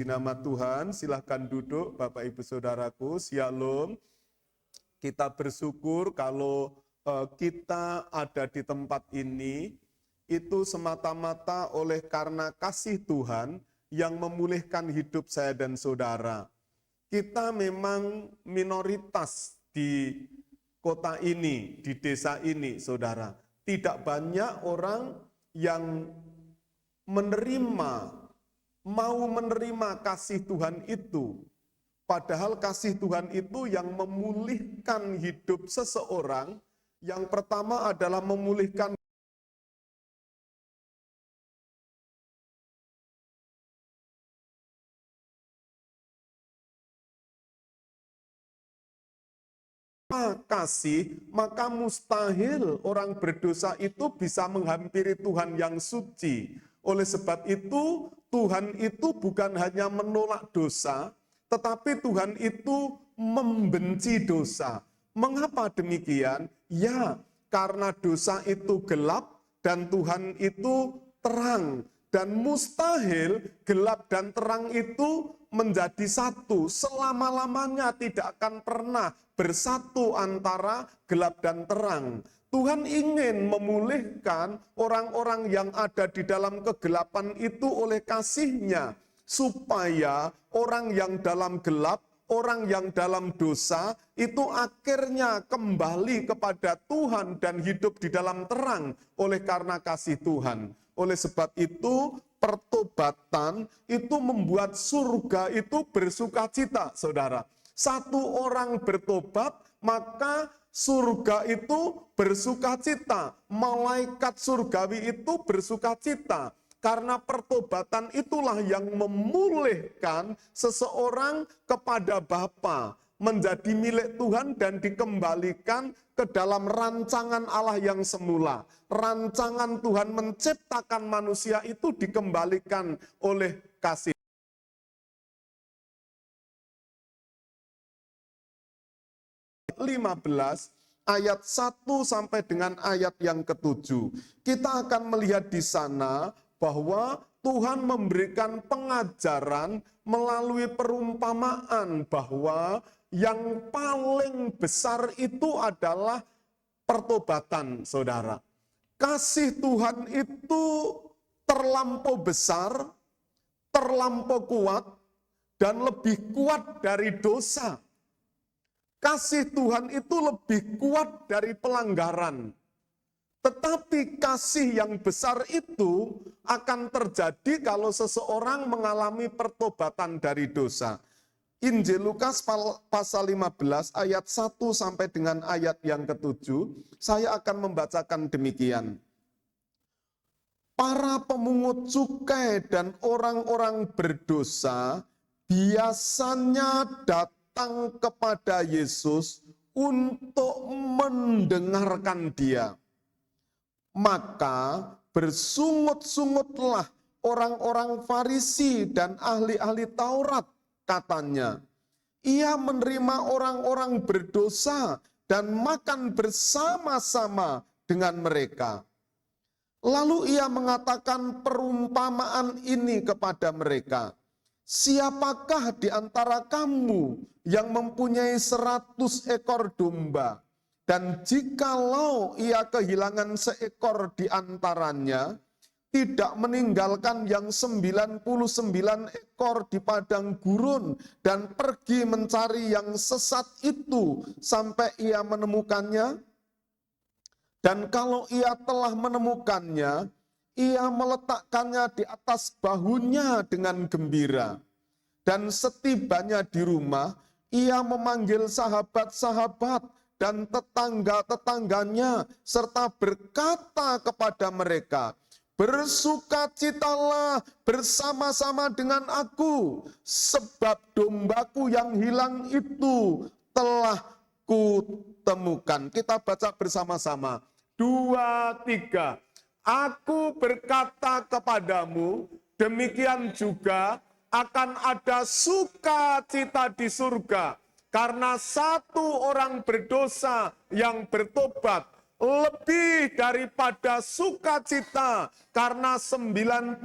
Di nama Tuhan, silahkan duduk Bapak Ibu Saudaraku, Shalom. Kita bersyukur kalau kita ada di tempat ini, itu semata-mata oleh karena kasih Tuhan yang memulihkan hidup saya dan saudara. Kita memang minoritas di kota ini, di desa ini, saudara. Tidak banyak orang yang mau menerima kasih Tuhan itu. Padahal kasih Tuhan itu yang memulihkan hidup seseorang. Yang pertama adalah memulihkan kasih, maka mustahil orang berdosa itu bisa menghampiri Tuhan yang suci. Oleh sebab itu, Tuhan itu bukan hanya menolak dosa, tetapi Tuhan itu membenci dosa. Mengapa demikian? Ya, karena dosa itu gelap dan Tuhan itu terang. Dan mustahil gelap dan terang itu menjadi satu. Selama-lamanya tidak akan pernah bersatu antara gelap dan terang. Tuhan ingin memulihkan orang-orang yang ada di dalam kegelapan itu oleh kasih-Nya, supaya orang yang dalam gelap, orang yang dalam dosa, itu akhirnya kembali kepada Tuhan dan hidup di dalam terang oleh karena kasih Tuhan. Oleh sebab itu, pertobatan itu membuat surga itu bersukacita, saudara. Satu orang bertobat, maka surga itu bersukacita. Malaikat surgawi itu bersukacita. Karena pertobatan itulah yang memulihkan seseorang kepada Bapa, menjadi milik Tuhan dan dikembalikan ke dalam rancangan Allah yang semula. Rancangan Tuhan menciptakan manusia itu dikembalikan oleh kasih. 15 ayat 1 sampai dengan ayat yang ke-7. Kita akan melihat di sana bahwa Tuhan memberikan pengajaran melalui perumpamaan bahwa yang paling besar itu adalah pertobatan, saudara. Kasih Tuhan itu terlampau besar, terlampau kuat, dan lebih kuat dari dosa. Kasih Tuhan itu lebih kuat dari pelanggaran. Tetapi kasih yang besar itu akan terjadi kalau seseorang mengalami pertobatan dari dosa. Injil Lukas pasal 15 ayat 1 sampai dengan ayat yang ke-7, saya akan membacakan demikian. Para pemungut cukai dan orang-orang berdosa biasanya datang kepada Yesus untuk mendengarkan Dia. Maka bersungut-sungutlah orang-orang Farisi dan ahli-ahli Taurat, katanya. Ia menerima orang-orang berdosa dan makan bersama-sama dengan mereka. Lalu ia mengatakan perumpamaan ini kepada mereka. Siapakah di antara kamu yang mempunyai 100 ekor domba, dan jikalau ia kehilangan seekor di antaranya, tidak meninggalkan yang 99 ekor di padang gurun dan pergi mencari yang sesat itu sampai ia menemukannya? Dan kalau ia telah menemukannya, ia meletakkannya di atas bahunya dengan gembira. Dan setibanya di rumah, ia memanggil sahabat-sahabat dan tetangga-tetangganya, serta berkata kepada mereka, bersukacitalah bersama-sama dengan aku, sebab dombaku yang hilang itu telah kutemukan. Kita baca bersama-sama. 2, 3. Aku berkata kepadamu, demikian juga akan ada sukacita di surga, karena satu orang berdosa yang bertobat lebih daripada sukacita karena 99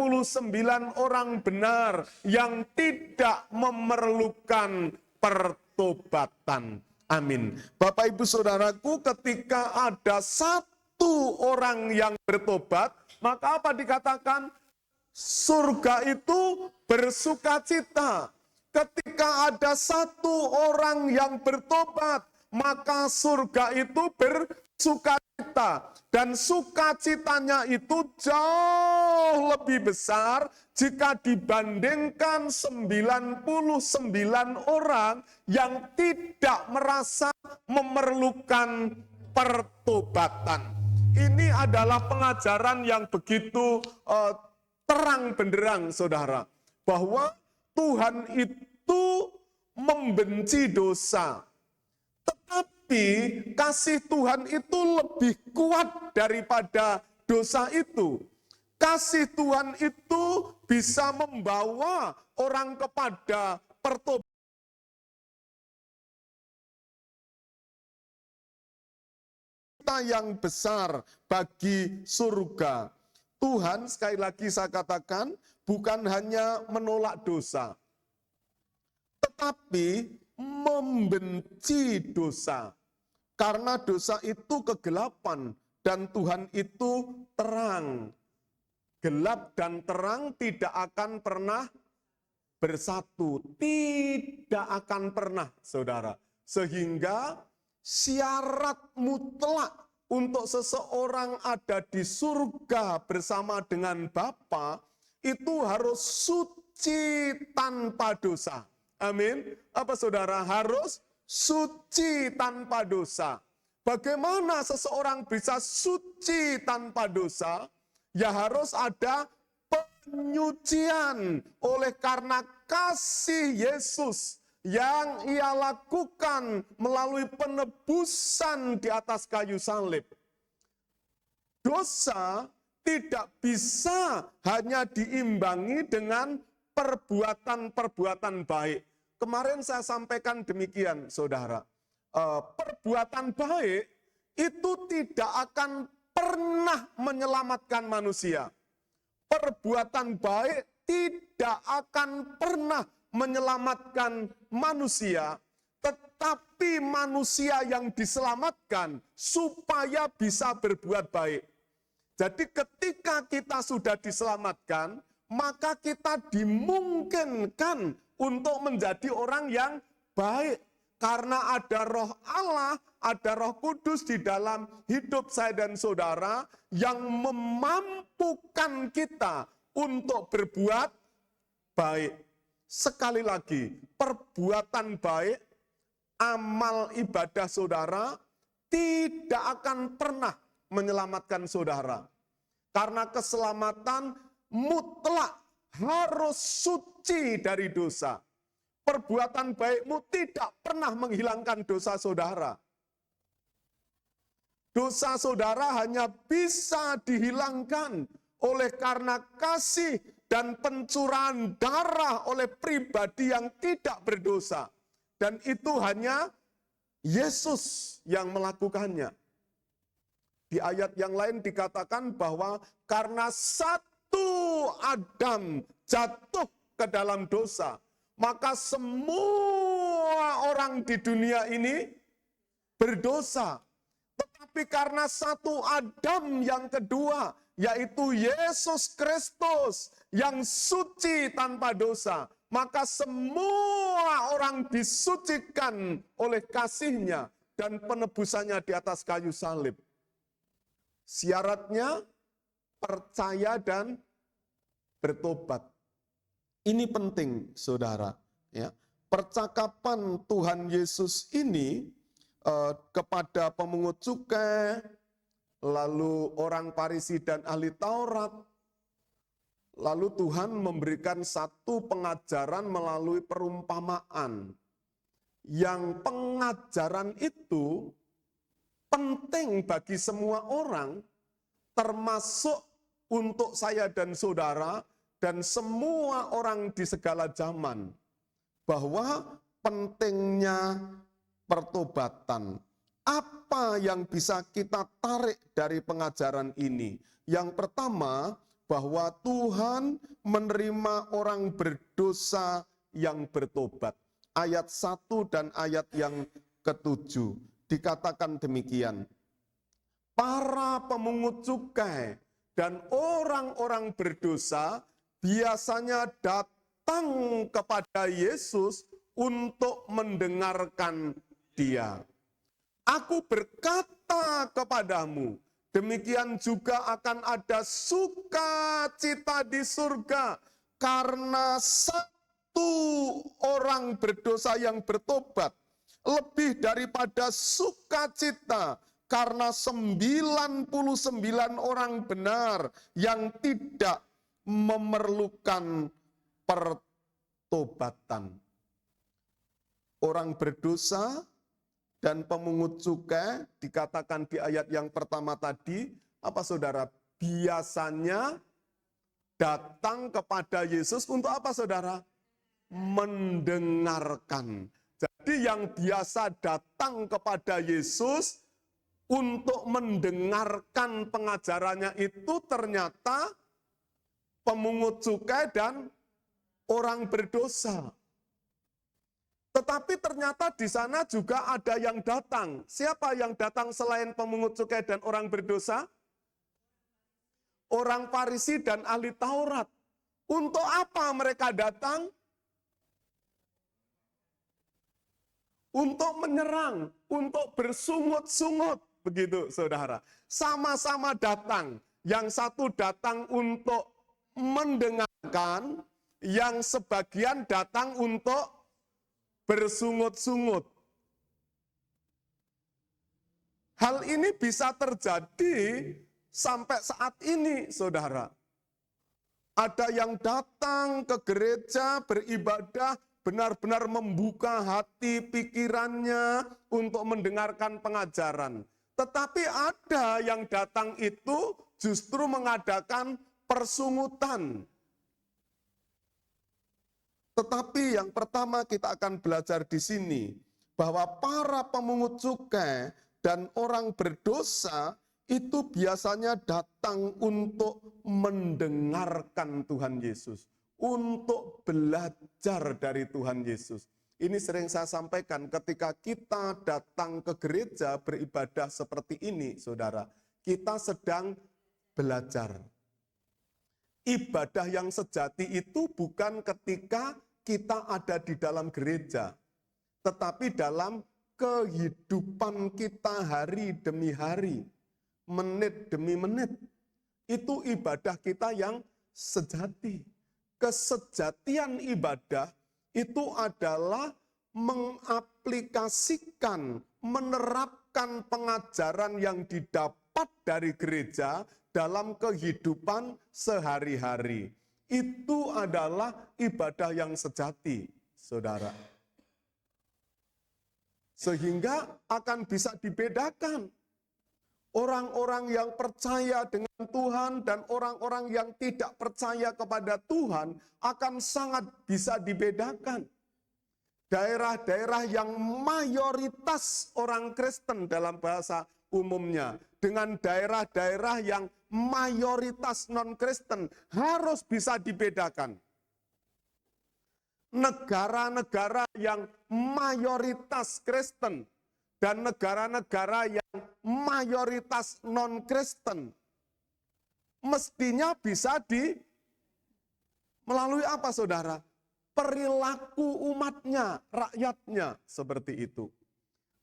orang benar yang tidak memerlukan pertobatan. Amin. Bapak Ibu Saudaraku, ketika ada satu orang yang bertobat, maka apa dikatakan? Surga itu bersukacita. Ketika ada satu orang yang bertobat, maka surga itu bersukacita. Dan sukacitanya itu jauh lebih besar jika dibandingkan 99 orang yang tidak merasa memerlukan pertobatan. Ini adalah pengajaran yang begitu terang benderang, saudara, bahwa Tuhan itu membenci dosa. Tetapi kasih Tuhan itu lebih kuat daripada dosa itu. Kasih Tuhan itu bisa membawa orang kepada pertobatan yang besar bagi surga. Tuhan, sekali lagi saya katakan, bukan hanya menolak dosa, tetapi membenci dosa. Karena dosa itu kegelapan dan Tuhan itu terang. Gelap dan terang tidak akan pernah bersatu. Tidak akan pernah, saudara. Sehingga syarat mutlak untuk seseorang ada di surga bersama dengan Bapa itu harus suci tanpa dosa. Amin. Apa saudara? Harus suci tanpa dosa. Bagaimana seseorang bisa suci tanpa dosa? Ya harus ada penyucian oleh karena kasih Yesus yang ia lakukan melalui penebusan di atas kayu salib. Dosa tidak bisa hanya diimbangi dengan perbuatan-perbuatan baik. Kemarin saya sampaikan demikian, saudara. Perbuatan baik itu tidak akan pernah menyelamatkan manusia. Perbuatan baik tidak akan pernah menyelamatkan manusia, tetapi manusia yang diselamatkan supaya bisa berbuat baik. Jadi ketika kita sudah diselamatkan, maka kita dimungkinkan untuk menjadi orang yang baik. Karena ada roh Allah, ada roh kudus di dalam hidup saya dan saudara yang memampukan kita untuk berbuat baik. Sekali lagi, perbuatan baik, amal ibadah saudara tidak akan pernah menyelamatkan saudara. Karena keselamatan mutlak harus suci dari dosa. Perbuatan baikmu tidak pernah menghilangkan dosa saudara. Dosa saudara hanya bisa dihilangkan oleh karena kasih dan pencurahan darah oleh pribadi yang tidak berdosa. Dan itu hanya Yesus yang melakukannya. Di ayat yang lain dikatakan bahwa karena satu Adam jatuh ke dalam dosa, maka semua orang di dunia ini berdosa. Tetapi karena satu Adam yang kedua, yaitu Yesus Kristus yang suci tanpa dosa, maka semua orang disucikan oleh kasih-Nya dan penebusannya di atas kayu salib. Syaratnya percaya dan bertobat. Ini penting, saudara. Ya, percakapan Tuhan Yesus ini kepada pemungut cukai, lalu orang Farisi dan ahli Taurat, lalu Tuhan memberikan satu pengajaran melalui perumpamaan. Yang pengajaran itu penting bagi semua orang, termasuk untuk saya dan saudara, dan semua orang di segala zaman, bahwa pentingnya pertobatan, Apa yang bisa kita tarik dari pengajaran ini? Yang pertama, bahwa Tuhan menerima orang berdosa yang bertobat. Ayat 1 dan ayat yang ke-7 dikatakan demikian. Para pemungut cukai dan orang-orang berdosa biasanya datang kepada Yesus untuk mendengarkan Dia. Aku berkata kepadamu, demikian juga akan ada sukacita di surga karena satu orang berdosa yang bertobat lebih daripada sukacita karena 99 orang benar yang tidak memerlukan pertobatan. Orang berdosa dan pemungut cukai dikatakan di ayat yang pertama tadi, apa saudara? Biasanya datang kepada Yesus untuk apa saudara? Mendengarkan. Jadi yang biasa datang kepada Yesus untuk mendengarkan pengajarannya itu ternyata pemungut cukai dan orang berdosa. Tetapi ternyata di sana juga ada yang datang. Siapa yang datang selain pemungut cukai dan orang berdosa? Orang Farisi dan ahli Taurat. Untuk apa mereka datang? Untuk menyerang, untuk bersungut-sungut. Begitu saudara. Sama-sama datang. Yang satu datang untuk mendengarkan, yang sebagian datang untuk bersungut-sungut. Hal ini bisa terjadi sampai saat ini, saudara. Ada yang datang ke gereja beribadah, benar-benar membuka hati pikirannya untuk mendengarkan pengajaran. Tetapi ada yang datang itu justru mengadakan persungutan. Tetapi yang pertama kita akan belajar di sini, bahwa para pemungut cukai dan orang berdosa itu biasanya datang untuk mendengarkan Tuhan Yesus, untuk belajar dari Tuhan Yesus. Ini sering saya sampaikan ketika kita datang ke gereja beribadah seperti ini, saudara. Kita sedang belajar. Ibadah yang sejati itu bukan ketika kita ada di dalam gereja, tetapi dalam kehidupan kita hari demi hari, menit demi menit. Itu ibadah kita yang sejati. Kesejatian ibadah itu adalah mengaplikasikan, menerapkan pengajaran yang didapat dari gereja dalam kehidupan sehari-hari. Itu adalah ibadah yang sejati, saudara. Sehingga akan bisa dibedakan. Orang-orang yang percaya dengan Tuhan dan orang-orang yang tidak percaya kepada Tuhan akan sangat bisa dibedakan. Daerah-daerah yang mayoritas orang Kristen dalam bahasa umumnya, dengan daerah-daerah yang mayoritas non-Kristen harus bisa dibedakan. Negara-negara yang mayoritas Kristen dan negara-negara yang mayoritas non-Kristen mestinya bisa melalui apa saudara? Perilaku umatnya, rakyatnya, seperti itu.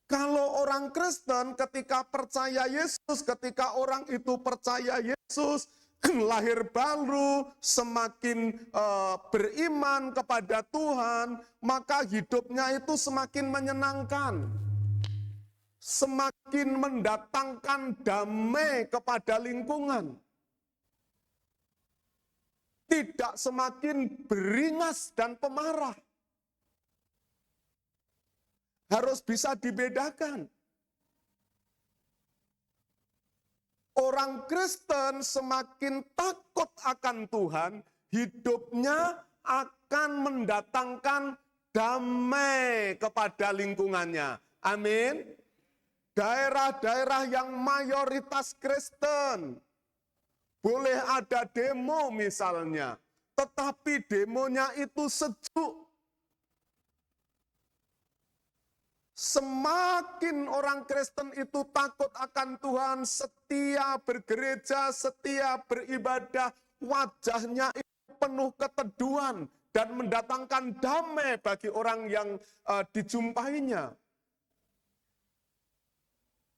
Kalau orang Kristen ketika percaya Yesus, ketika orang itu percaya Yesus, lahir baru, semakin beriman kepada Tuhan, maka hidupnya itu semakin menyenangkan. Semakin mendatangkan damai kepada lingkungan. Tidak semakin beringas dan pemarah. Harus bisa dibedakan. Orang Kristen semakin takut akan Tuhan, hidupnya akan mendatangkan damai kepada lingkungannya. Amin. daerah-daerah yang mayoritas Kristen. Boleh ada demo misalnya, tetapi demonya itu sejuk. Semakin orang Kristen itu takut akan Tuhan, setia bergereja, setia beribadah, wajahnya itu penuh keteduhan dan mendatangkan damai bagi orang yang dijumpainya.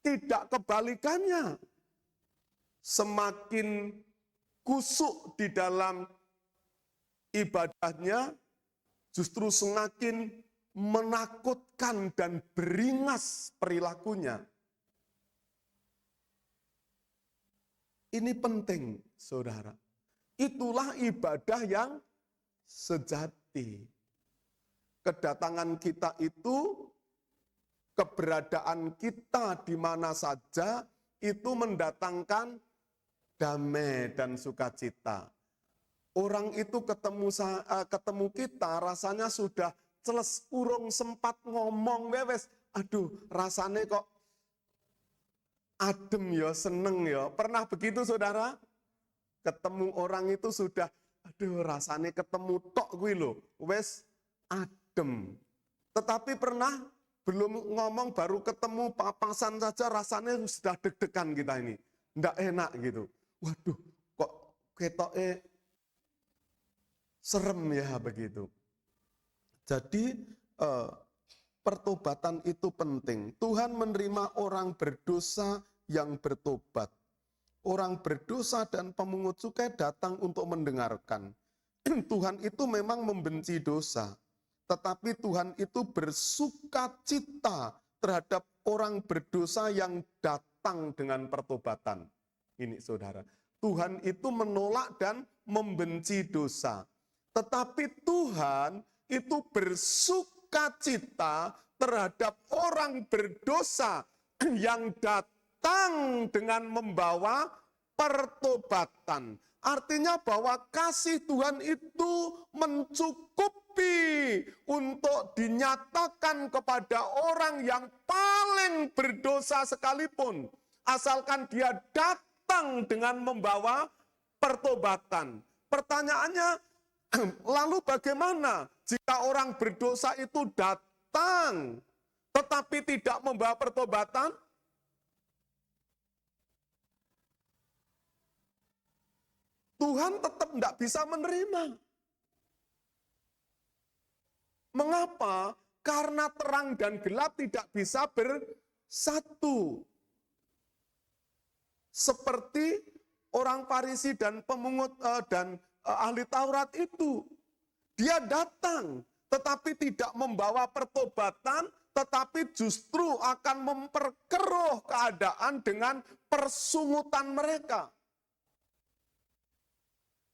Tidak kebalikannya. Semakin kusuk di dalam ibadahnya, justru semakin menakutkan dan beringas perilakunya. Ini penting, saudara. Itulah ibadah yang sejati. Kedatangan kita itu, keberadaan kita di mana saja, itu mendatangkan damai dan sukacita. Orang itu ketemu kita, rasanya sudah celes urung sempat ngomong wewes. Aduh, rasanya kok adem ya, seneng ya. Pernah begitu saudara? Ketemu orang itu sudah, aduh rasanya ketemu tok gue loh, wes adem. Tetapi pernah belum ngomong baru ketemu papasan saja rasanya sudah deg-degan kita ini. Nggak enak gitu. Waduh, kok ketoknya serem ya begitu. Jadi pertobatan itu penting. Tuhan menerima orang berdosa yang bertobat. Orang berdosa dan pemungut cukai datang untuk mendengarkan. Tuhan itu memang membenci dosa. Tetapi Tuhan itu bersukacita terhadap orang berdosa yang datang dengan pertobatan. Ini saudara. Tuhan itu menolak dan membenci dosa. Tetapi Tuhan itu bersukacita terhadap orang berdosa yang datang dengan membawa pertobatan. Artinya bahwa kasih Tuhan itu mencukupi untuk dinyatakan kepada orang yang paling berdosa sekalipun. Asalkan dia datang dengan membawa pertobatan. Pertanyaannya, lalu bagaimana jika orang berdosa itu datang tetapi tidak membawa pertobatan? Tuhan tetap tidak bisa menerima. Mengapa? Karena terang dan gelap tidak bisa bersatu. Seperti orang Farisi dan pemungut dan ahli Taurat itu. Dia datang, tetapi tidak membawa pertobatan, tetapi justru akan memperkeruh keadaan dengan persungutan mereka.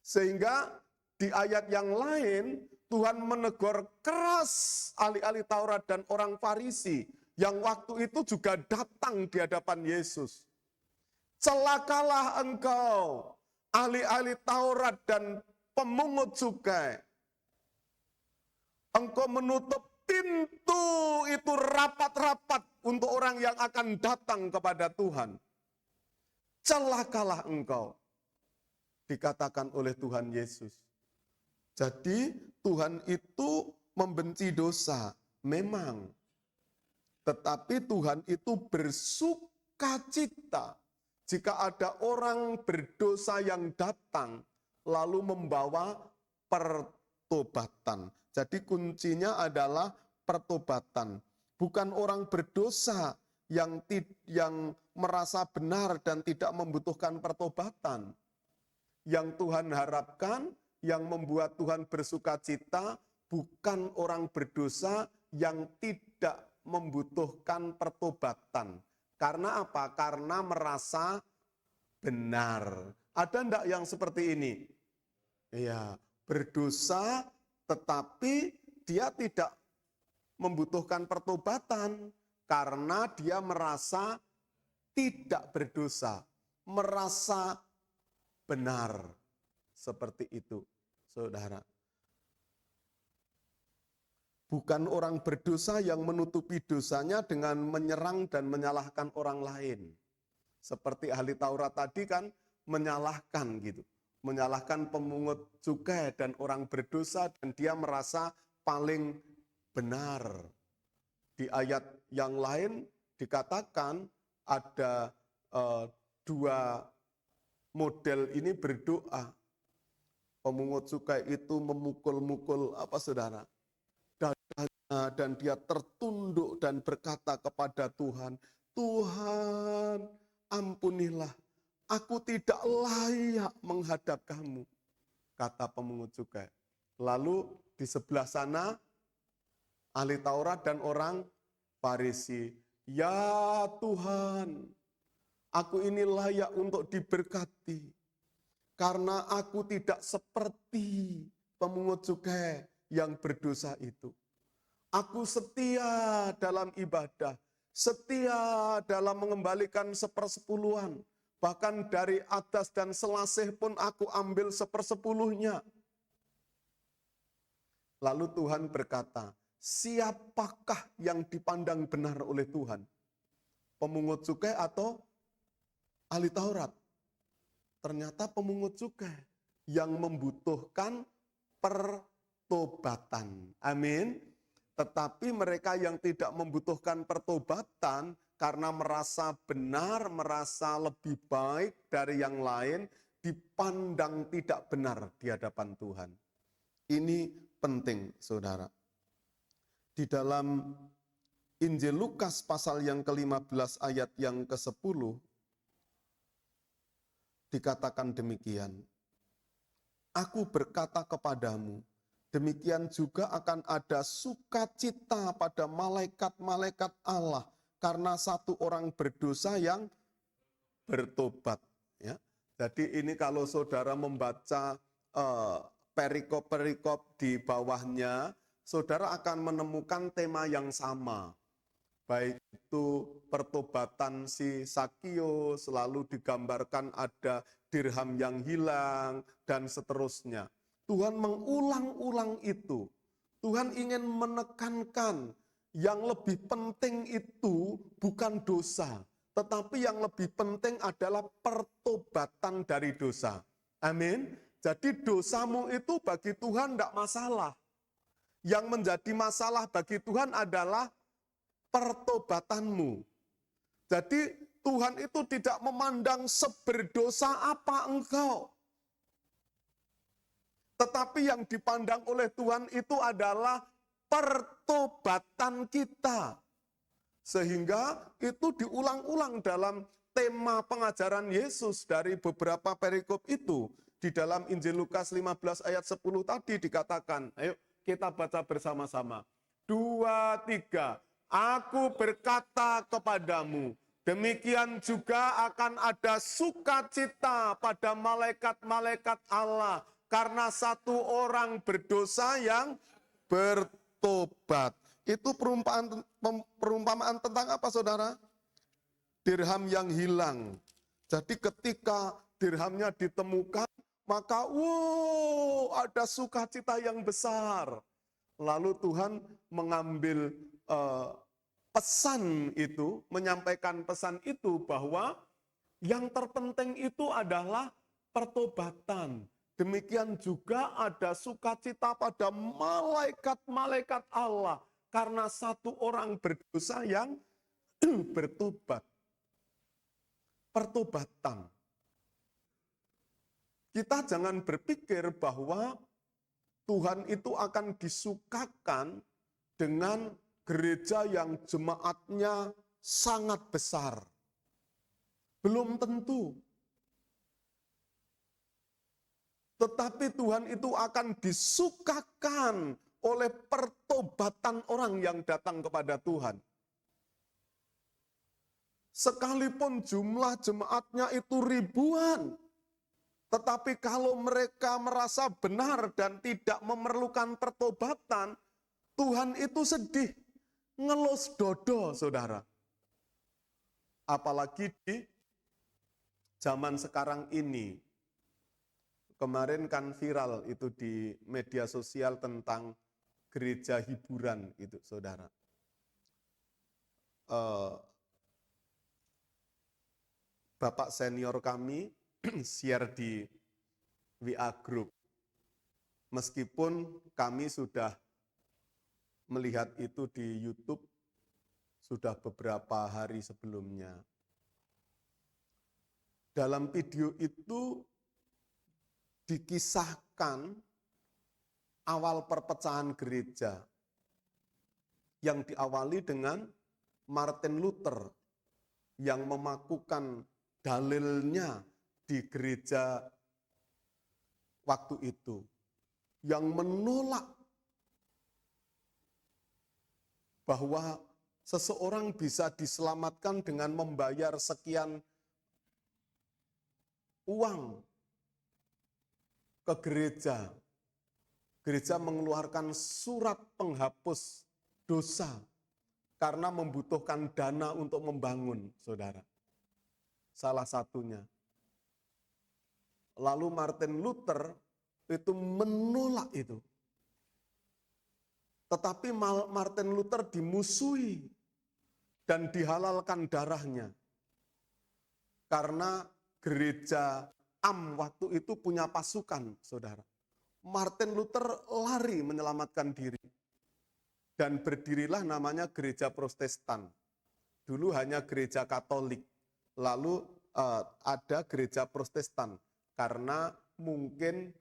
Sehingga di ayat yang lain, Tuhan menegur keras ahli-ahli Taurat dan orang Farisi yang waktu itu juga datang di hadapan Yesus. Celakalah engkau, ahli-ahli Taurat dan pemungut cukai. Engkau menutup pintu itu rapat-rapat untuk orang yang akan datang kepada Tuhan. Celakalah engkau, dikatakan oleh Tuhan Yesus. Jadi Tuhan itu membenci dosa, memang. Tetapi Tuhan itu bersukacita jika ada orang berdosa yang datang lalu membawa pertobatan. Jadi kuncinya adalah pertobatan. Bukan orang berdosa yang merasa benar dan tidak membutuhkan pertobatan. Yang Tuhan harapkan, yang membuat Tuhan bersukacita, bukan orang berdosa yang tidak membutuhkan pertobatan. Karena apa? Karena merasa benar. Ada enggak yang seperti ini? Iya, berdosa tetapi dia tidak membutuhkan pertobatan karena dia merasa tidak berdosa, merasa benar. Seperti itu, saudara. Bukan orang berdosa yang menutupi dosanya dengan menyerang dan menyalahkan orang lain. Seperti ahli Taurat tadi kan menyalahkan gitu. Menyalahkan pemungut cukai dan orang berdosa dan dia merasa paling benar. Di ayat yang lain dikatakan ada dua model ini berdoa. Pemungut cukai itu memukul-mukul saudara? Dadanya, dan dia tertunduk dan berkata kepada Tuhan, Tuhan ampunilah, aku tidak layak menghadap kamu, kata pemungut cukai. Lalu di sebelah sana ahli Taurat dan orang Farisi, ya Tuhan, aku ini layak untuk diberkati, karena aku tidak seperti pemungut cukai yang berdosa itu. Aku setia dalam ibadah, setia dalam mengembalikan 1/10. Bahkan dari adas dan selasih pun aku ambil 1/10-nya. Lalu Tuhan berkata, siapakah yang dipandang benar oleh Tuhan? Pemungut cukai atau ahli Taurat? Ternyata pemungut cukai yang membutuhkan pertobatan. Amin. Tetapi mereka yang tidak membutuhkan pertobatan karena merasa benar, merasa lebih baik dari yang lain, dipandang tidak benar di hadapan Tuhan. Ini penting, saudara. Di dalam Injil Lukas pasal yang ke-15 ayat yang ke-10, dikatakan demikian. Aku berkata kepadamu, demikian juga akan ada sukacita pada malaikat-malaikat Allah karena satu orang berdosa yang bertobat. Ya. Jadi ini kalau saudara membaca perikop-perikop di bawahnya, saudara akan menemukan tema yang sama. Baik itu pertobatan si Sakius, lalu digambarkan ada dirham yang hilang, dan seterusnya. Tuhan mengulang-ulang itu. Tuhan ingin menekankan yang lebih penting itu bukan dosa, tetapi yang lebih penting adalah pertobatan dari dosa. Amin. Jadi dosamu itu bagi Tuhan tidak masalah. Yang menjadi masalah bagi Tuhan adalah pertobatanmu. Jadi Tuhan itu tidak memandang seberdosa apa engkau. Tetapi yang dipandang oleh Tuhan itu adalah pertobatan kita. Sehingga itu diulang-ulang dalam tema pengajaran Yesus dari beberapa perikop itu. Di dalam Injil Lukas 15 ayat 10 tadi dikatakan, ayo kita baca bersama-sama. 2, 3, aku berkata kepadamu, demikian juga akan ada sukacita pada malaikat-malaikat Allah, karena satu orang berdosa yang bertobat. Itu perumpamaan tentang apa, saudara? Dirham yang hilang. Jadi ketika dirhamnya ditemukan, maka ada sukacita yang besar. Lalu Tuhan mengambil pesan itu, menyampaikan pesan itu bahwa yang terpenting itu adalah pertobatan. Demikian juga ada sukacita pada malaikat-malaikat Allah karena satu orang berdosa yang bertobat. Pertobatan. Kita jangan berpikir bahwa Tuhan itu akan disukakan dengan gereja yang jemaatnya sangat besar. Belum tentu. Tetapi Tuhan itu akan disukakan oleh pertobatan orang yang datang kepada Tuhan. Sekalipun jumlah jemaatnya itu ribuan, tetapi kalau mereka merasa benar dan tidak memerlukan pertobatan, Tuhan itu sedih, ngelus dodo, saudara. Apalagi di zaman sekarang ini. Kemarin kan viral itu di media sosial tentang gereja hiburan itu, saudara. Bapak senior kami share di WA Group. Meskipun kami sudah melihat itu di YouTube sudah beberapa hari sebelumnya. Dalam video itu dikisahkan awal perpecahan gereja yang diawali dengan Martin Luther yang memakukan dalilnya di gereja waktu itu, yang menolak bahwa seseorang bisa diselamatkan dengan membayar sekian uang ke gereja. Gereja mengeluarkan surat penghapus dosa karena membutuhkan dana untuk membangun, saudara. Salah satunya. Lalu Martin Luther itu menolak itu. Tetapi Martin Luther dimusuhi dan dihalalkan darahnya. Karena gereja waktu itu punya pasukan, saudara. Martin Luther lari menyelamatkan diri. Dan berdirilah namanya gereja Protestan. Dulu hanya gereja Katolik. Lalu ada gereja Protestan. Karena mungkin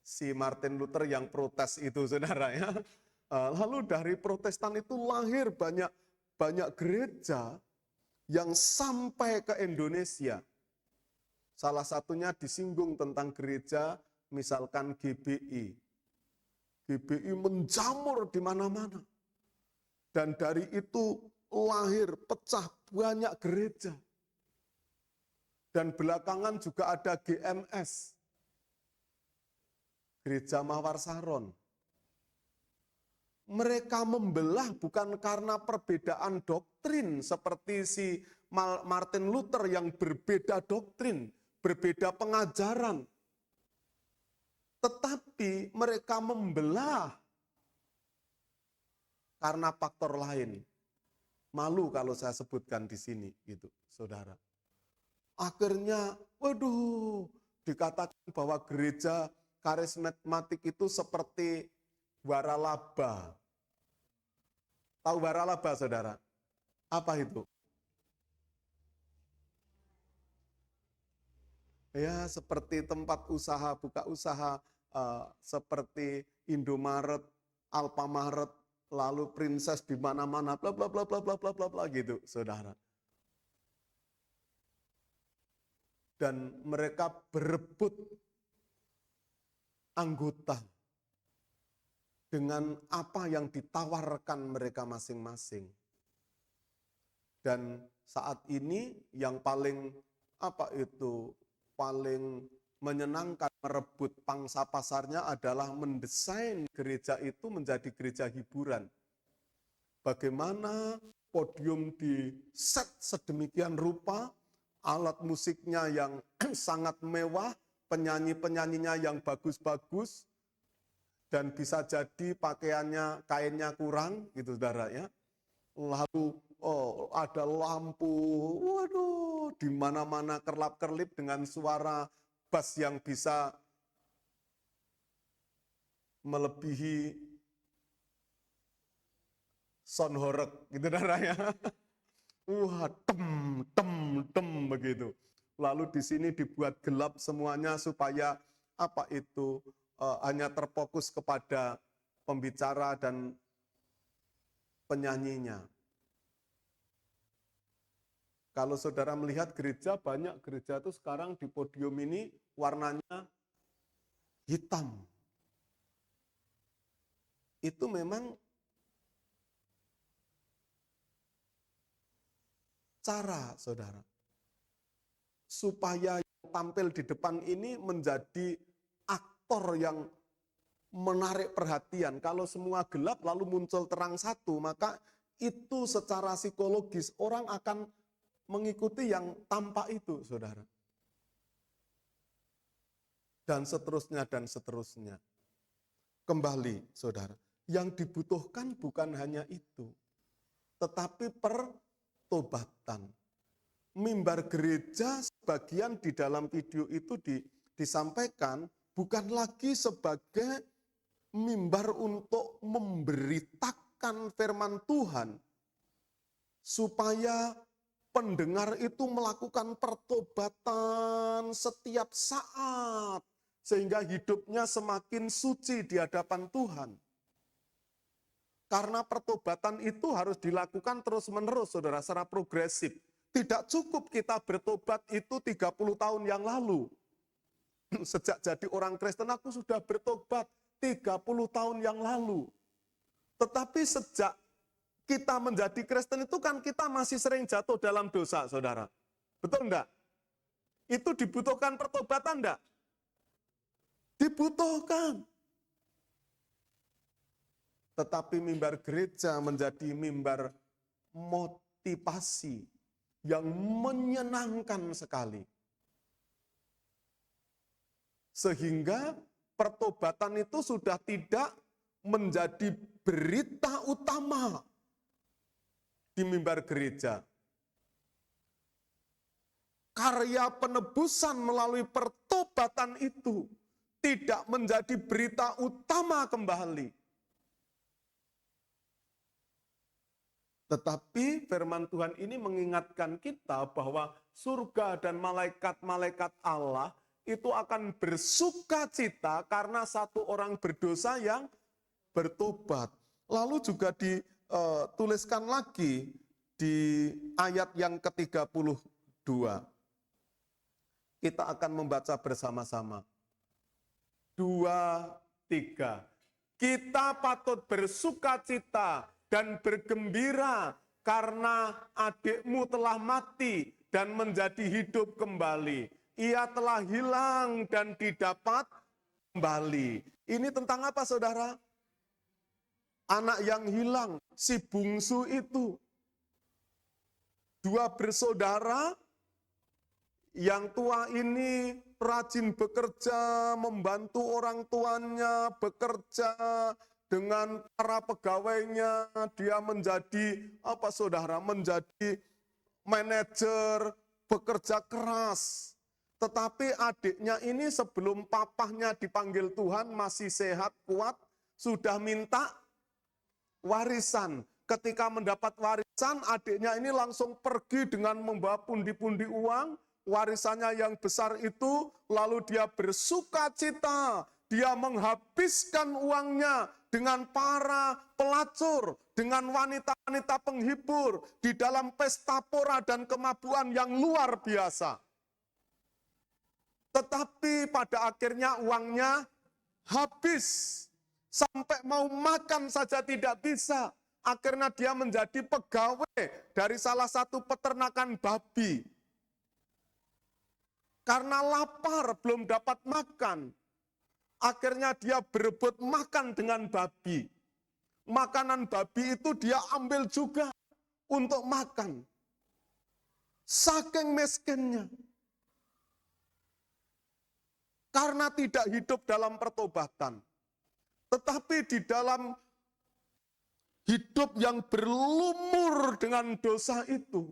si Martin Luther yang protes itu, saudara ya. Lalu dari Protestan itu lahir banyak gereja yang sampai ke Indonesia. Salah satunya disinggung tentang gereja misalkan GBI. GBI menjamur di mana-mana. Dan dari itu lahir, pecah banyak gereja. Dan belakangan juga ada GMS, Gereja Mawar Saron. Mereka membelah bukan karena perbedaan doktrin seperti si Martin Luther yang berbeda doktrin, berbeda pengajaran. Tetapi mereka membelah karena faktor lain. Malu kalau saya sebutkan di sini gitu, saudara. Akhirnya, dikatakan bahwa gereja karismatik itu seperti waralaba. Tahu waralaba, saudara? Apa itu? Ya, seperti tempat usaha, buka usaha, seperti Indomaret, Alfamaret, lalu Princess di mana-mana, bla bla bla bla bla bla bla bla gitu, saudara. Dan mereka berebut anggota dengan apa yang ditawarkan mereka masing-masing. Dan saat ini yang paling paling menyenangkan merebut pangsa pasarnya adalah mendesain gereja itu menjadi gereja hiburan. Bagaimana podium di set sedemikian rupa, alat musiknya yang sangat mewah, penyanyi-penyanyinya yang bagus-bagus, dan bisa jadi pakaiannya, kainnya kurang, gitu saudara ya. Lalu ada lampu, di mana-mana kerlap-kerlip dengan suara bass yang bisa melebihi sound horeg, gitu saudara ya. Tem begitu. Lalu di sini dibuat gelap semuanya supaya hanya terfokus kepada pembicara dan penyanyinya. Kalau saudara melihat gereja, banyak gereja itu sekarang di podium ini warnanya hitam. Itu memang cara, saudara, supaya tampil di depan ini menjadi aktor yang menarik perhatian. Kalau semua gelap lalu muncul terang satu, maka itu secara psikologis orang akan mengikuti yang tampak itu, saudara. Dan seterusnya, dan seterusnya. Kembali, saudara. Yang dibutuhkan bukan hanya itu, tetapi pertobatan. Mimbar gereja sebagian di dalam video itu disampaikan bukan lagi sebagai mimbar untuk memberitakan firman Tuhan, supaya pendengar itu melakukan pertobatan setiap saat, sehingga hidupnya semakin suci di hadapan Tuhan. Karena pertobatan itu harus dilakukan terus-menerus, saudara, secara progresif. Tidak cukup kita bertobat itu 30 tahun yang lalu. Sejak jadi orang Kristen, aku sudah bertobat 30 tahun yang lalu. Tetapi sejak kita menjadi Kristen itu kan kita masih sering jatuh dalam dosa, saudara. Betul enggak? Itu dibutuhkan pertobatan enggak? Dibutuhkan. Tetapi mimbar gereja menjadi mimbar motivasi yang menyenangkan sekali. Sehingga pertobatan itu sudah tidak menjadi berita utama di mimbar gereja. Karya penebusan melalui pertobatan itu tidak menjadi berita utama kembali. Tetapi firman Tuhan ini mengingatkan kita bahwa surga dan malaikat-malaikat Allah itu akan bersuka cita karena satu orang berdosa yang bertobat. Lalu juga dituliskan lagi di ayat yang ke-32. Kita akan membaca bersama-sama. 2, 3. Kita patut bersuka cita dan bergembira karena adikmu telah mati dan menjadi hidup kembali. Ia telah hilang dan didapat kembali. Ini tentang apa, saudara? Anak yang hilang, si bungsu itu. 2 bersaudara, yang tua ini rajin bekerja, membantu orang tuanya, bekerja dengan para pegawainya. Dia menjadi saudara? Menjadi manajer, bekerja keras. Tetapi adiknya ini sebelum papahnya dipanggil Tuhan masih sehat, kuat, sudah minta warisan. Ketika mendapat warisan, adiknya ini langsung pergi dengan membawa pundi-pundi uang, warisannya yang besar itu, lalu dia bersuka cita. Dia menghabiskan uangnya dengan para pelacur, dengan wanita-wanita penghibur, di dalam pesta pora dan kemabuan yang luar biasa. Tetapi pada akhirnya uangnya habis, sampai mau makan saja tidak bisa. Akhirnya dia menjadi pegawai dari salah satu peternakan babi. Karena lapar, belum dapat makan. Akhirnya dia berebut makan dengan babi. Makanan babi itu dia ambil juga untuk makan. Saking miskinnya. Karena tidak hidup dalam pertobatan. Tetapi di dalam hidup yang berlumur dengan dosa itu,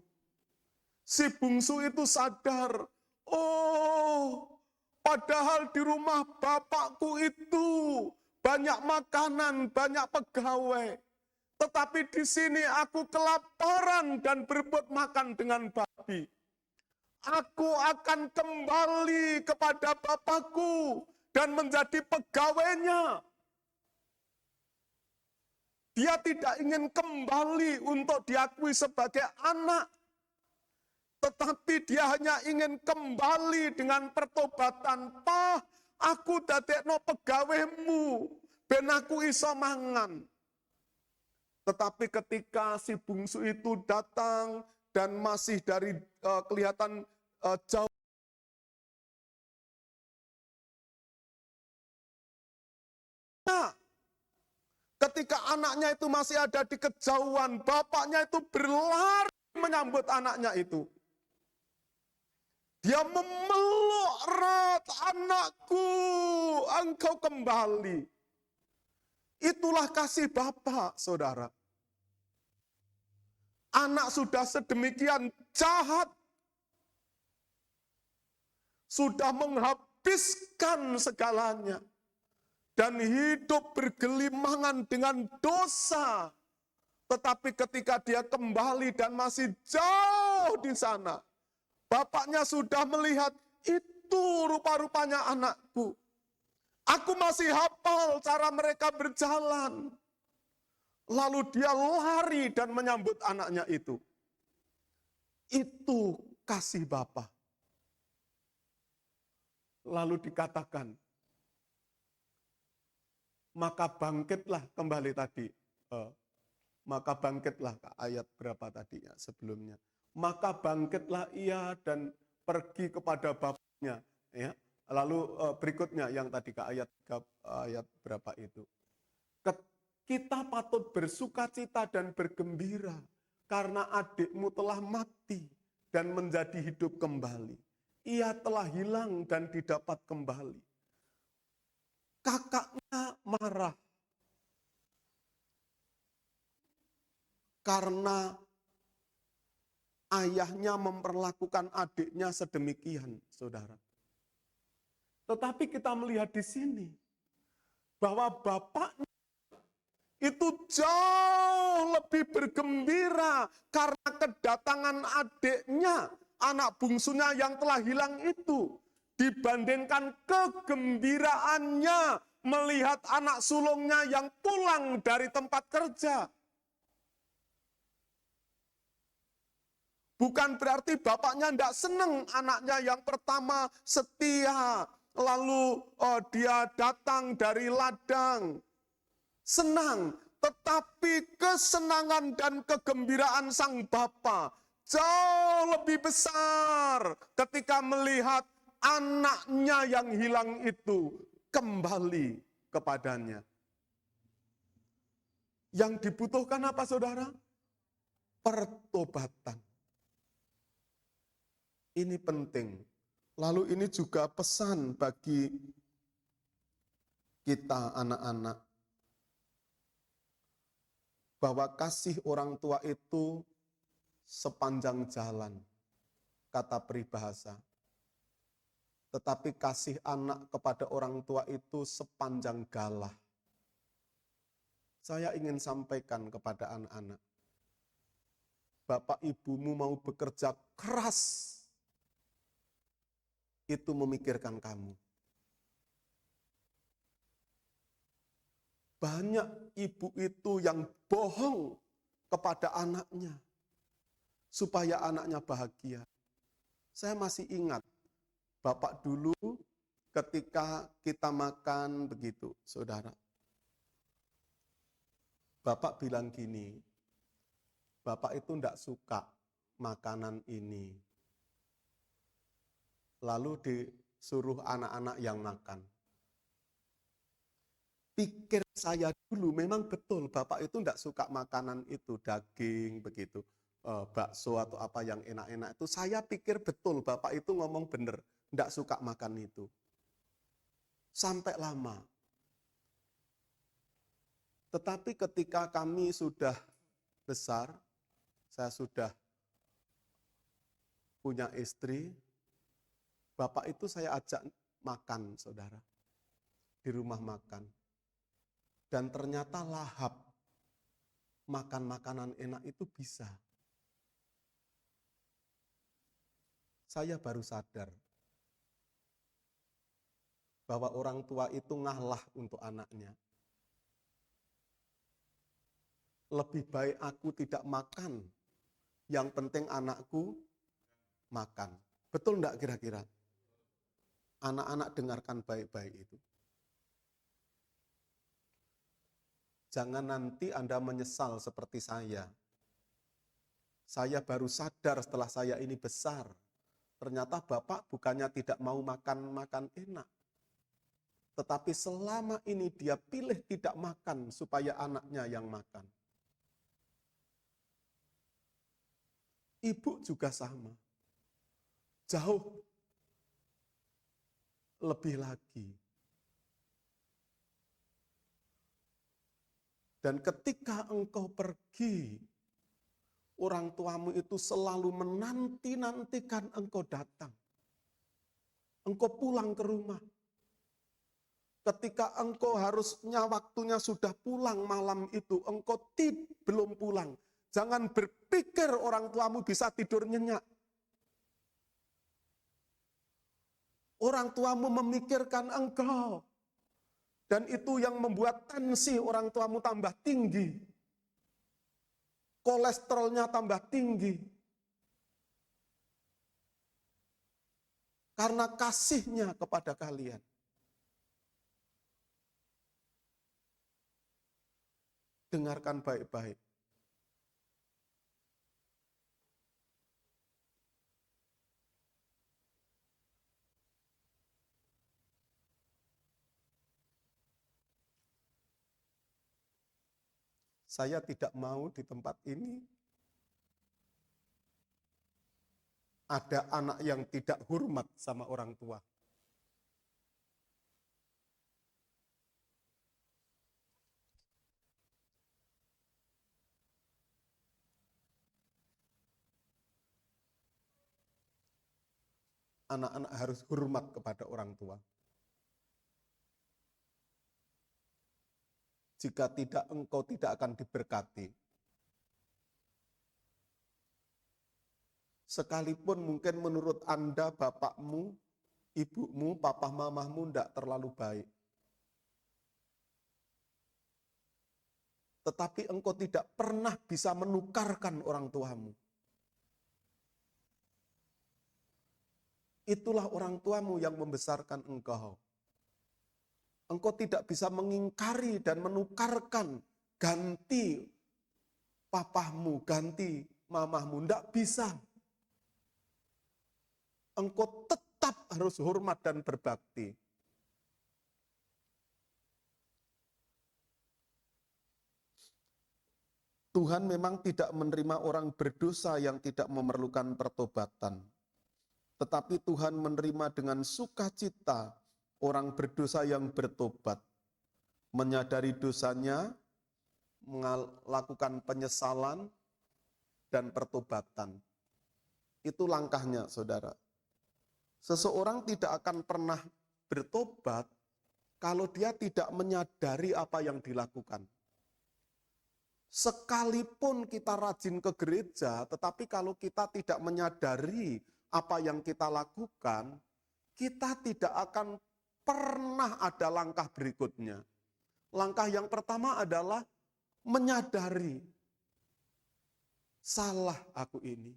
si bungsu itu sadar, oh, padahal di rumah bapakku itu banyak makanan, banyak pegawai. Tetapi di sini aku kelaparan dan berebut makan dengan babi. Aku akan kembali kepada bapakku dan menjadi pegawainya. Dia tidak ingin kembali untuk diakui sebagai anak. Tetapi dia hanya ingin kembali dengan pertobatan. Pah, aku dadekno pegawaimu, ben aku iso mangan. Tetapi ketika si bungsu itu datang dan masih dari kelihatan jauh, ketika anaknya itu masih ada di kejauhan, bapaknya itu berlari menyambut anaknya itu. Dia memeluk erat, anakku, engkau kembali. Itulah kasih Bapa, saudara. Anak sudah sedemikian jahat, sudah menghabiskan segalanya, dan hidup bergelimangan dengan dosa. Tetapi ketika dia kembali dan masih jauh di sana, bapaknya sudah melihat, itu rupa-rupanya anakku. Aku masih hafal cara mereka berjalan. Lalu dia lari dan menyambut anaknya itu. Itu kasih Bapa. Lalu dikatakan, maka bangkitlah kembali tadi. Maka bangkitlah, ayat berapa tadinya sebelumnya. Maka bangkitlah ia dan pergi kepada bapaknya. Ya. Lalu berikutnya yang tadi ke ayat berapa itu. Kita patut bersukacita dan bergembira karena adikmu telah mati dan menjadi hidup kembali. Ia telah hilang dan didapat kembali. Kakaknya marah karena ayahnya memperlakukan adiknya sedemikian, saudara. Tetapi kita melihat di sini bahwa bapaknya itu jauh lebih bergembira karena kedatangan adiknya, anak bungsunya yang telah hilang itu, dibandingkan kegembiraannya melihat anak sulungnya yang pulang dari tempat kerja. Bukan berarti bapaknya tidak senang anaknya yang pertama setia, lalu dia datang dari ladang. Senang, tetapi kesenangan dan kegembiraan sang bapa jauh lebih besar ketika melihat anaknya yang hilang itu kembali kepadanya. Yang dibutuhkan apa, saudara? Pertobatan. Ini penting. Lalu ini juga pesan bagi kita anak-anak, bahwa kasih orang tua itu sepanjang jalan, kata peribahasa. Tetapi kasih anak kepada orang tua itu sepanjang galah. Saya ingin sampaikan kepada anak-anak, bapak ibumu mau bekerja keras, itu memikirkan kamu. Banyak ibu itu yang bohong kepada anaknya, supaya anaknya bahagia. Saya masih ingat, bapak dulu ketika kita makan begitu, saudara. Bapak bilang gini, bapak itu tidak suka makanan ini. Lalu disuruh anak-anak yang makan. Pikir saya dulu memang betul bapak itu tidak suka makanan itu, daging begitu, bakso atau apa yang enak-enak itu. Saya pikir betul bapak itu ngomong benar, tidak suka makan itu. Sampai lama. Tetapi ketika kami sudah besar, saya sudah punya istri, bapak itu saya ajak makan, saudara, di rumah makan. Dan ternyata lahap, makan makanan enak itu bisa. Saya baru sadar bahwa orang tua itu ngalah untuk anaknya. Lebih baik aku tidak makan, yang penting anakku makan. Betul enggak kira-kira? Anak-anak dengarkan baik-baik itu. Jangan nanti Anda menyesal seperti saya. Saya baru sadar setelah saya ini besar. Ternyata bapak bukannya tidak mau makan enak. Tetapi selama ini dia pilih tidak makan supaya anaknya yang makan. Ibu juga sama. Jauh lebih lagi. Dan ketika engkau pergi, orang tuamu itu selalu menanti-nantikan engkau datang. Engkau pulang ke rumah. Ketika engkau harusnya waktunya sudah pulang malam itu, engkau belum pulang. Jangan berpikir orang tuamu bisa tidur nyenyak. Orang tuamu memikirkan engkau. Dan itu yang membuat tensi orang tuamu tambah tinggi. Kolesterolnya tambah tinggi. Karena kasihnya kepada kalian. Dengarkan baik-baik. Saya tidak mau di tempat ini ada anak yang tidak hormat sama orang tua. Anak-anak harus hormat kepada orang tua. Jika tidak, engkau tidak akan diberkati. Sekalipun mungkin menurut Anda, bapakmu, ibumu, papa mamahmu tidak terlalu baik. Tetapi engkau tidak pernah bisa menukarkan orang tuamu. Itulah orang tuamu yang membesarkan engkau. Engkau tidak bisa mengingkari dan menukarkan ganti papahmu, ganti mamahmu. Tidak bisa. Engkau tetap harus hormat dan berbakti. Tuhan memang tidak menerima orang berdosa yang tidak memerlukan pertobatan. Tetapi Tuhan menerima dengan sukacita orang berdosa yang bertobat, menyadari dosanya, melakukan penyesalan, dan pertobatan. Itu langkahnya, saudara. Seseorang tidak akan pernah bertobat kalau dia tidak menyadari apa yang dilakukan. Sekalipun kita rajin ke gereja, tetapi kalau kita tidak menyadari apa yang kita lakukan, kita tidak akan pernah ada langkah berikutnya. Langkah yang pertama adalah menyadari, salah aku ini.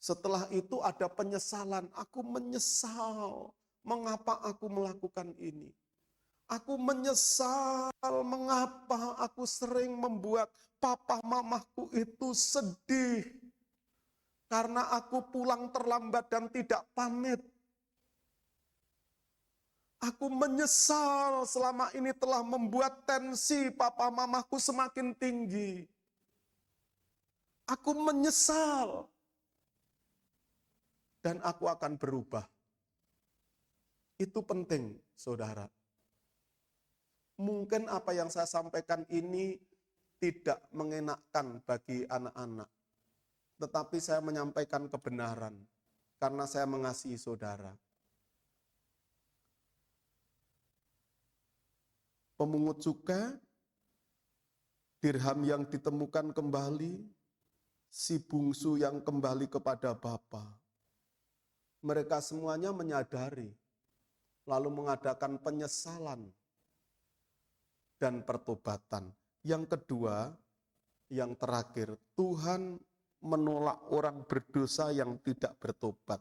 Setelah itu ada penyesalan, aku menyesal mengapa aku melakukan ini. Aku menyesal mengapa aku sering membuat papa mamaku itu sedih. Karena aku pulang terlambat dan tidak pamit. Aku menyesal selama ini telah membuat tensi papa mamaku semakin tinggi. Aku menyesal. Dan aku akan berubah. Itu penting, saudara. Mungkin apa yang saya sampaikan ini tidak mengenakkan bagi anak-anak. Tetapi saya menyampaikan kebenaran. Karena saya mengasihi saudara. Pemungut cukai, dirham yang ditemukan kembali, si bungsu yang kembali kepada Bapa. Mereka semuanya menyadari, lalu mengadakan penyesalan dan pertobatan. Yang kedua, yang terakhir, Tuhan menolak orang berdosa yang tidak bertobat.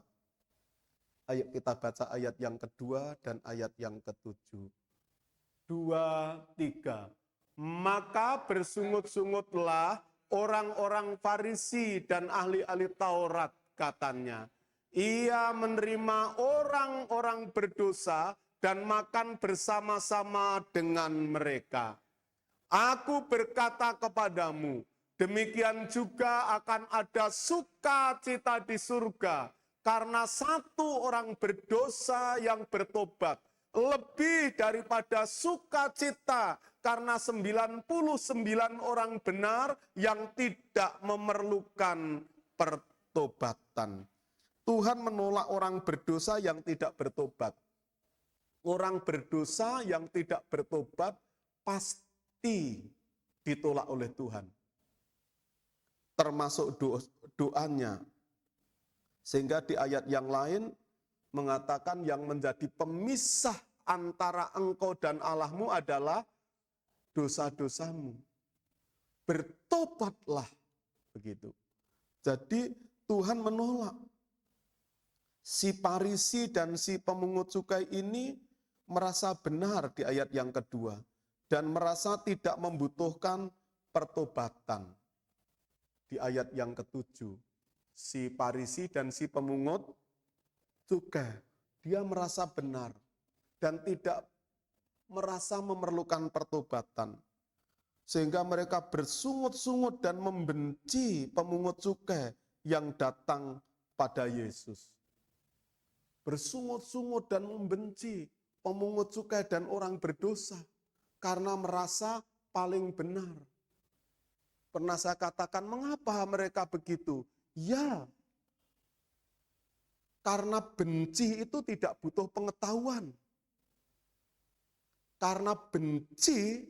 Ayo kita baca ayat yang kedua dan ayat yang ketujuh. 2, 3. Maka bersungut-sungutlah orang-orang Farisi dan ahli-ahli Taurat, katanya. Ia menerima orang-orang berdosa dan makan bersama-sama dengan mereka. Aku berkata kepadamu, demikian juga akan ada sukacita di surga karena satu orang berdosa yang bertobat lebih daripada sukacita karena 99 orang benar yang tidak memerlukan pertobatan. Tuhan menolak orang berdosa yang tidak bertobat. Orang berdosa yang tidak bertobat pasti ditolak oleh Tuhan. Termasuk doanya. Sehingga di ayat yang lain mengatakan yang menjadi pemisah antara engkau dan Allahmu adalah dosa-dosamu. Bertobatlah. Begitu. Jadi Tuhan menolak. Si Farisi dan si pemungut cukai ini merasa benar di ayat yang kedua. Dan merasa tidak membutuhkan pertobatan. Di ayat yang ketujuh. Si Farisi dan si pemungut cukai. Dia merasa benar. Dan tidak merasa memerlukan pertobatan. Sehingga mereka bersungut-sungut dan membenci pemungut cukai yang datang pada Yesus. Bersungut-sungut dan membenci pemungut cukai dan orang berdosa karena merasa paling benar. Pernah saya katakan, mengapa mereka begitu? Ya, karena benci itu tidak butuh pengetahuan. Karena benci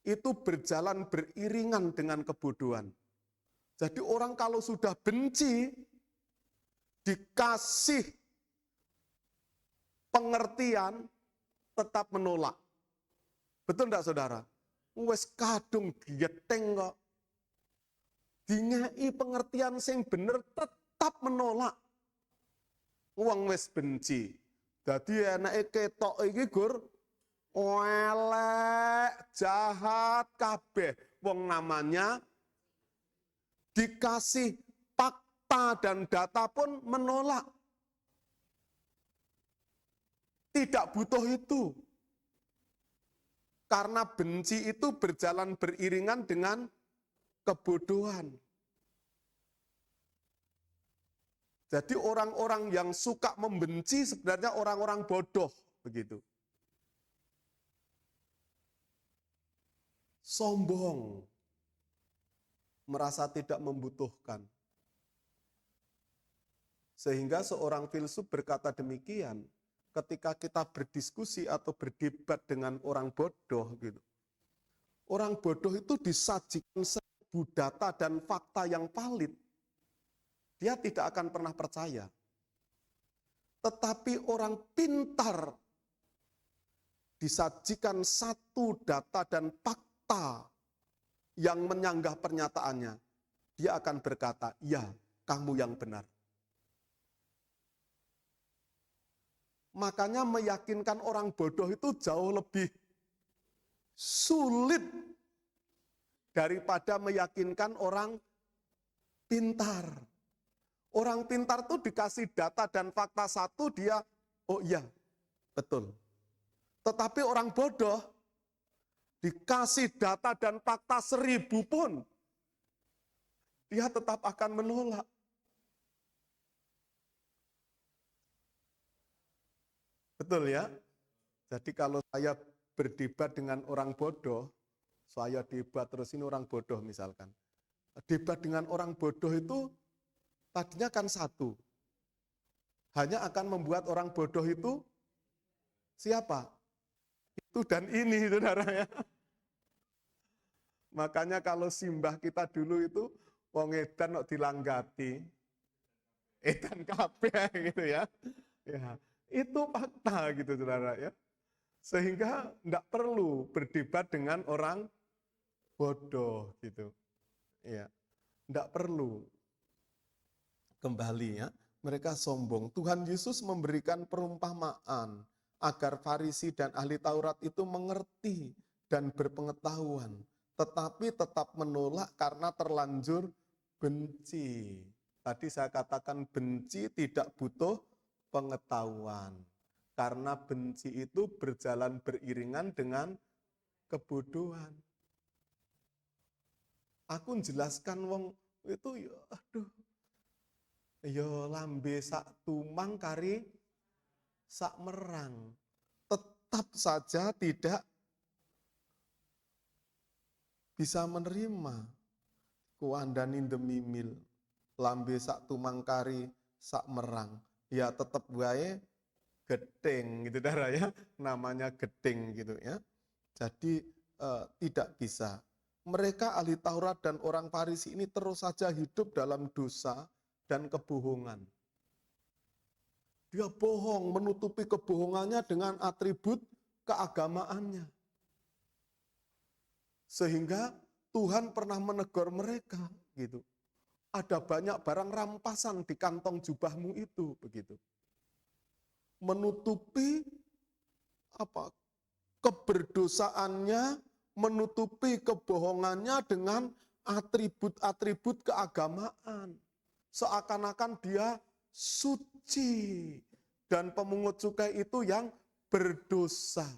itu berjalan beriringan dengan kebodohan. Jadi orang kalau sudah benci, dikasih pengertian, tetap menolak. Betul enggak saudara? Wes kadung geteng kok. Dingai pengertian sing bener tetap menolak. Wong wes benci. Dadi enake ketok iki Gur, elek, jahat kabeh. Wong namanya dikasih fakta dan data pun menolak. Tidak butuh itu. Karena benci itu berjalan beriringan dengan kebodohan. Jadi orang-orang yang suka membenci sebenarnya orang-orang bodoh, begitu. Sombong, merasa tidak membutuhkan. Sehingga seorang filsuf berkata demikian, ketika kita berdiskusi atau berdebat dengan orang bodoh gitu. Orang bodoh itu disajikan seribu data dan fakta yang valid. Dia tidak akan pernah percaya. Tetapi orang pintar disajikan satu data dan fakta yang menyanggah pernyataannya. Dia akan berkata, ya, kamu yang benar. Makanya meyakinkan orang bodoh itu jauh lebih sulit daripada meyakinkan orang pintar. Orang pintar tuh dikasih data dan fakta satu, dia, oh iya, betul. Tetapi orang bodoh dikasih data dan fakta 1000 pun, dia tetap akan menolak. Betul ya? Jadi kalau saya berdebat dengan orang bodoh, saya debat terus ini orang bodoh misalkan. Debat dengan orang bodoh itu tadinya kan satu. Hanya akan membuat orang bodoh itu siapa? Itu dan ini, saudara ya. Makanya kalau simbah kita dulu itu, wong edan kok dilanggati, edan kabeh gitu ya. Ya, itu fakta gitu saudara ya. Sehingga tidak perlu berdebat dengan orang bodoh gitu. Ya, tidak perlu. Kembali ya, mereka sombong. Tuhan Yesus memberikan perumpamaan agar Farisi dan ahli Taurat itu mengerti dan berpengetahuan, tetapi tetap menolak karena terlanjur benci. Tadi saya katakan benci tidak butuh pengetahuan. Karena benci itu berjalan beriringan dengan kebodohan. Aku menjelaskan wong itu ya aduh. Ya lambe sak tumang kari sak merang. Tetap saja tidak bisa menerima kuandani demi mil, lambe sak tumangkari sak merang, ya tetap wae gedeng gitu darah ya, namanya gedeng gitu ya. Jadi tidak bisa. Mereka ahli Taurat dan orang Farisi ini terus saja hidup dalam dosa dan kebohongan. Dia bohong, menutupi kebohongannya dengan atribut keagamaannya. Sehingga Tuhan pernah menegur mereka gitu. Ada banyak barang rampasan di kantong jubahmu itu begitu. Menutupi keberdosaannya, menutupi kebohongannya dengan atribut-atribut keagamaan. Seakan-akan dia suci. Dan pemungut cukai itu yang berdosa.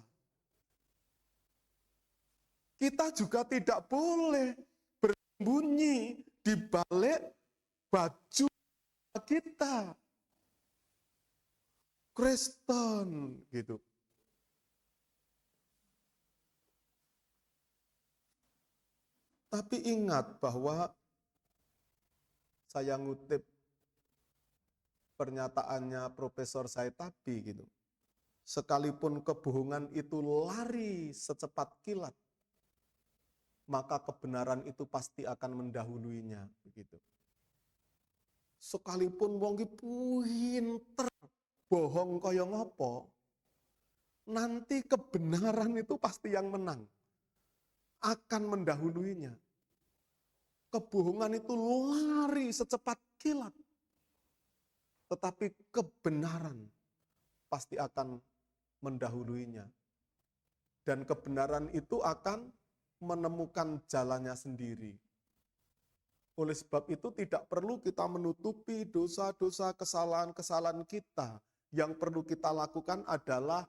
Kita juga tidak boleh bersembunyi di balik baju kita. Kristen gitu. Tapi ingat bahwa saya ngutip pernyataannya Profesor Saitabi gitu. Sekalipun kebohongan itu lari secepat kilat, maka kebenaran itu pasti akan mendahuluinya begitu. Sekalipun wong ki pinter bohong kaya ngopo, nanti kebenaran itu pasti yang menang. Akan mendahuluinya. Kebohongan itu lari secepat kilat. Tetapi kebenaran pasti akan mendahuluinya. Dan kebenaran itu akan menemukan jalannya sendiri. Oleh sebab itu tidak perlu kita menutupi dosa-dosa, kesalahan-kesalahan kita. Yang perlu kita lakukan adalah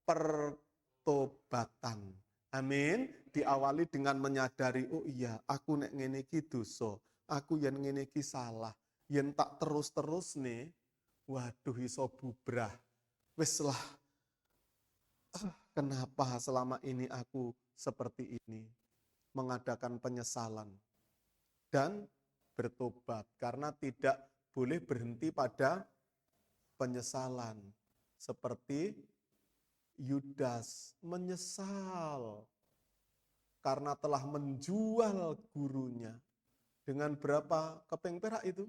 pertobatan. Amin. Diawali dengan menyadari, oh iya, aku nek ngene iki dosa, aku yen ngene iki salah. Yen tak terus-terus nih, waduh iso bubrah. Wis lah. Kenapa selama ini aku seperti ini? Mengadakan penyesalan dan bertobat karena tidak boleh berhenti pada penyesalan. Seperti Yudas menyesal karena telah menjual gurunya. Dengan berapa keping perak itu?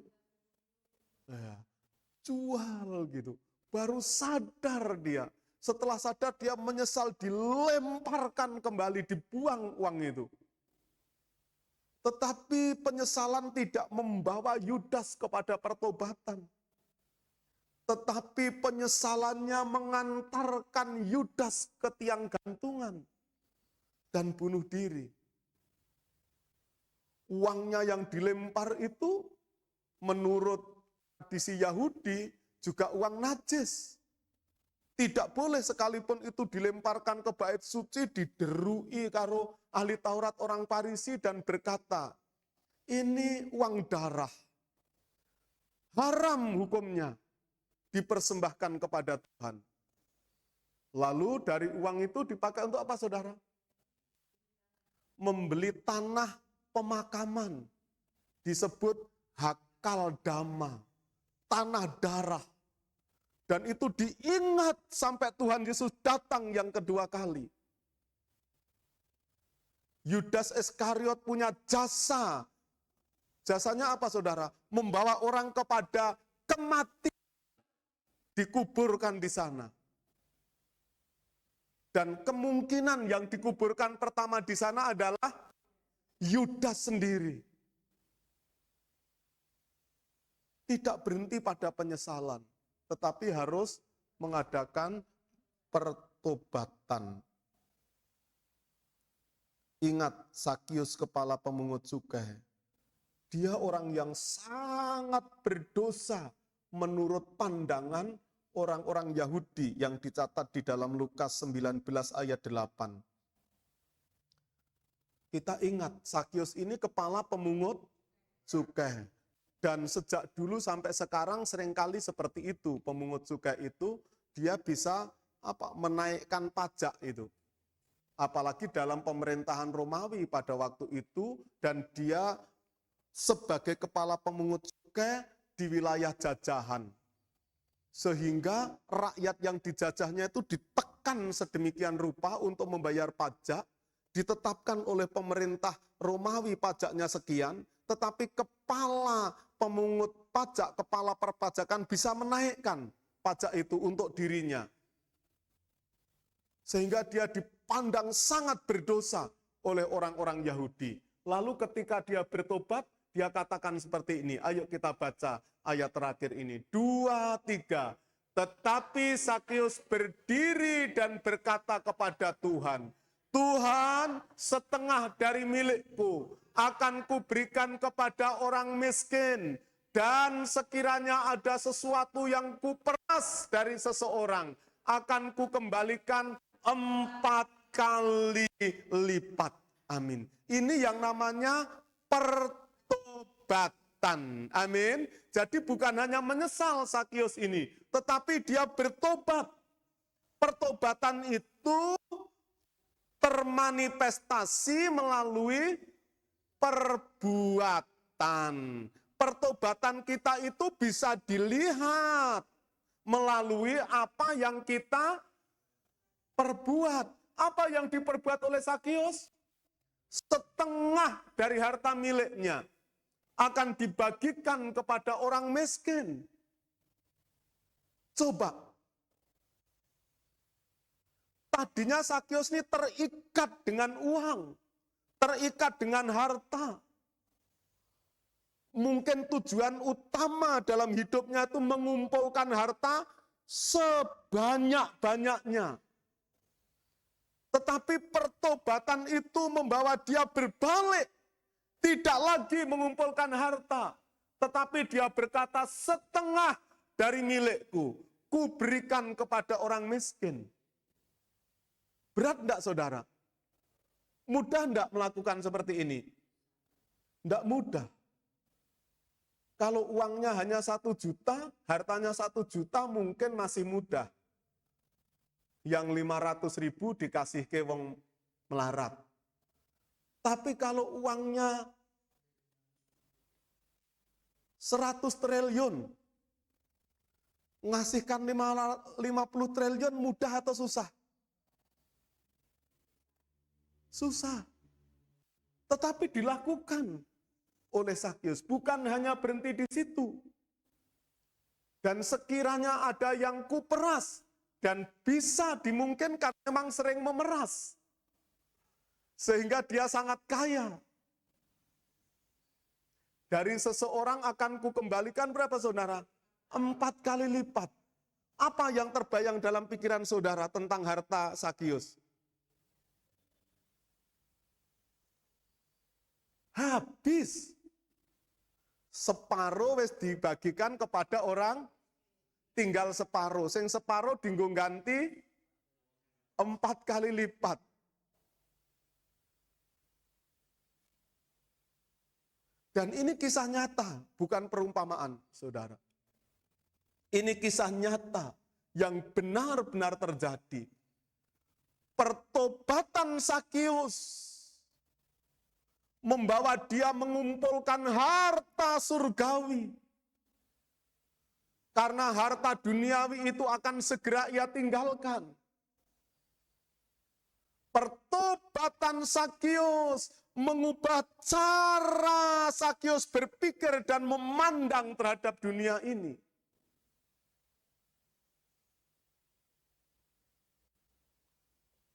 Jual gitu. Baru sadar dia. Setelah sadar dia menyesal, dilemparkan kembali, dibuang uang itu. Tetapi penyesalan tidak membawa Yudas kepada pertobatan. Tetapi penyesalannya mengantarkan Yudas ke tiang gantungan dan bunuh diri. Uangnya yang dilempar itu menurut tradisi Yahudi juga uang najis. Tidak boleh sekalipun itu dilemparkan ke bait suci, diderui karo ahli Taurat orang Farisi dan berkata, ini uang darah. Haram hukumnya dipersembahkan kepada Tuhan. Lalu dari uang itu dipakai untuk apa saudara? Membeli tanah pemakaman. Disebut hakal dama. Tanah darah. Dan itu diingat sampai Tuhan Yesus datang yang kedua kali. Yudas Iskariot punya jasa. Jasanya apa saudara? Membawa orang kepada kematian. Dikuburkan di sana. Dan kemungkinan yang dikuburkan pertama di sana adalah Yudas sendiri. Tidak berhenti pada penyesalan. Tetapi harus mengadakan pertobatan. Ingat Sakius kepala pemungut cukai. Dia orang yang sangat berdosa menurut pandangan orang-orang Yahudi yang dicatat di dalam Lukas 19 ayat 8. Kita ingat Sakius ini kepala pemungut cukai. Dan sejak dulu sampai sekarang seringkali seperti itu. Pemungut cukai itu dia bisa menaikkan pajak itu. apalagi dalam pemerintahan Romawi pada waktu itu, dan dia sebagai kepala pemungut cukai di wilayah jajahan. Sehingga rakyat yang dijajahnya itu ditekan sedemikian rupa untuk membayar pajak, ditetapkan oleh pemerintah Romawi pajaknya sekian, tetapi kepala pemungut pajak, kepala perpajakan bisa menaikkan pajak itu untuk dirinya. Sehingga dia dipandang sangat berdosa oleh orang-orang Yahudi. Lalu ketika dia bertobat, dia katakan seperti ini. Ayo kita baca ayat terakhir ini. 2, 3. Tetapi Sakeus berdiri dan berkata kepada Tuhan, Tuhan, setengah dari milikku akan kuberikan kepada orang miskin. Dan sekiranya ada sesuatu yang kuperas dari seseorang, akan kukembalikan 4 kali lipat. Amin. Ini yang namanya pertobatan. Amin. Jadi bukan hanya menyesal Sakeus ini, tetapi dia bertobat. Pertobatan itu termanifestasi melalui perbuatan. Pertobatan kita itu bisa dilihat melalui apa yang kita perbuat. Apa yang diperbuat oleh Sakeus? Setengah dari harta miliknya akan dibagikan kepada orang miskin. Coba. Tadinya Sakeus ini terikat dengan uang, terikat dengan harta. Mungkin tujuan utama dalam hidupnya itu mengumpulkan harta sebanyak-banyaknya. Tetapi pertobatan itu membawa dia berbalik. Tidak lagi mengumpulkan harta. Tetapi dia berkata, setengah dari milikku, kuberikan kepada orang miskin. Berat enggak saudara? Mudah enggak melakukan seperti ini? Enggak mudah. Kalau uangnya hanya 1 juta, hartanya 1 juta mungkin masih mudah. Yang 500.000 dikasih ke wong melarat. Tapi kalau uangnya 100 triliun, ngasihkan 50 triliun mudah atau susah? Susah. Tetapi dilakukan oleh Sakeus. Bukan hanya berhenti di situ. Dan sekiranya ada yang kuperas, dan bisa dimungkinkan memang sering memeras. Sehingga dia sangat kaya. Dari seseorang akan kukembalikan berapa saudara? 4 kali lipat. Apa yang terbayang dalam pikiran saudara tentang harta Sakeus? Habis. Separuh wis dibagikan kepada orang, tinggal separuh. Sing separuh dinggo ganti 4 kali lipat. Dan ini kisah nyata, bukan perumpamaan, saudara. Ini kisah nyata yang benar-benar terjadi. Pertobatan Sakeus membawa dia mengumpulkan harta surgawi. Karena harta duniawi itu akan segera ia tinggalkan. Pertobatan Sakeus mengubah cara Sakeus berpikir dan memandang terhadap dunia ini.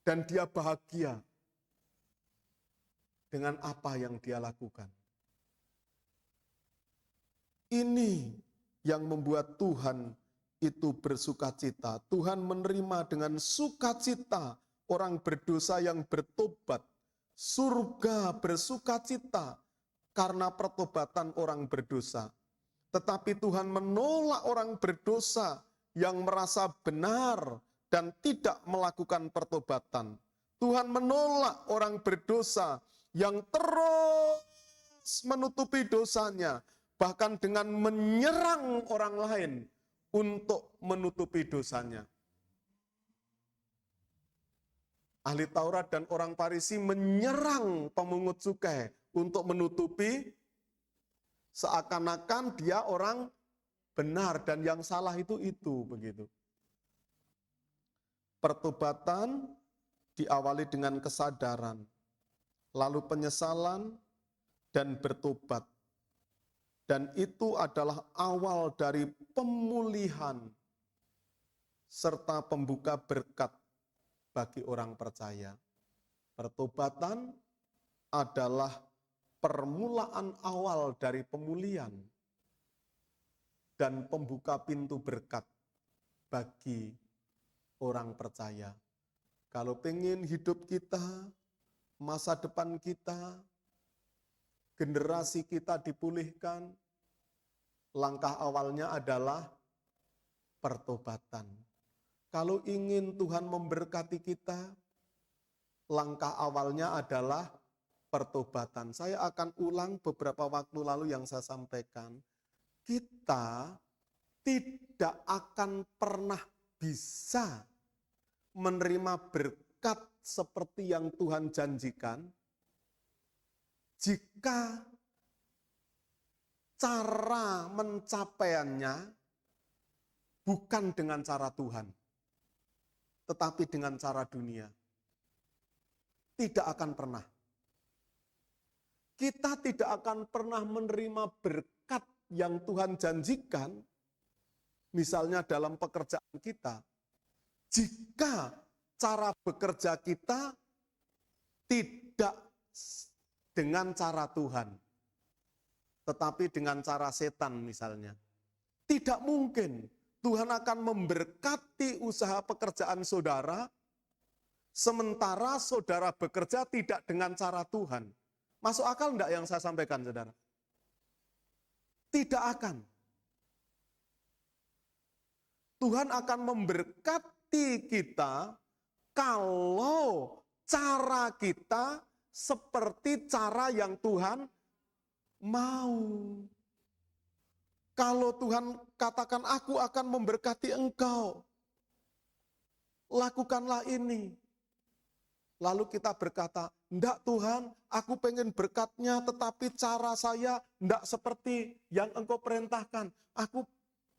Dan dia bahagia dengan apa yang dia lakukan. Ini yang membuat Tuhan itu bersukacita. Tuhan menerima dengan sukacita orang berdosa yang bertobat. Surga bersukacita karena pertobatan orang berdosa. Tetapi Tuhan menolak orang berdosa yang merasa benar dan tidak melakukan pertobatan. Tuhan menolak orang berdosa yang terus menutupi dosanya, bahkan dengan menyerang orang lain untuk menutupi dosanya. Ahli Taurat dan orang Farisi menyerang pemungut cukai untuk menutupi seakan-akan dia orang benar dan yang salah itu begitu. Pertobatan diawali dengan kesadaran, lalu penyesalan dan bertobat. Dan itu adalah awal dari pemulihan serta pembuka berkat bagi orang percaya. Pertobatan adalah permulaan awal dari pemulihan dan pembuka pintu berkat bagi orang percaya. Kalau pengen hidup kita, masa depan kita, generasi kita dipulihkan, langkah awalnya adalah pertobatan. Kalau ingin Tuhan memberkati kita, langkah awalnya adalah pertobatan. Saya akan ulang beberapa waktu lalu yang saya sampaikan. Kita tidak akan pernah bisa menerima berkat seperti yang Tuhan janjikan jika cara mencapaiannya bukan dengan cara Tuhan, tetapi dengan cara dunia. Tidak akan pernah. Kita tidak akan pernah menerima berkat yang Tuhan janjikan, misalnya dalam pekerjaan kita, jika cara bekerja kita tidak dengan cara Tuhan, tetapi dengan cara setan misalnya. Tidak mungkin Tuhan akan memberkati usaha pekerjaan saudara, sementara saudara bekerja tidak dengan cara Tuhan. Masuk akal enggak yang saya sampaikan, saudara? Tidak akan. Tuhan akan memberkati kita kalau cara kita seperti cara yang Tuhan mau. Kalau Tuhan katakan, aku akan memberkati engkau, lakukanlah ini. Lalu kita berkata, enggak Tuhan, aku pengen berkatnya, tetapi cara saya enggak seperti yang engkau perintahkan. Aku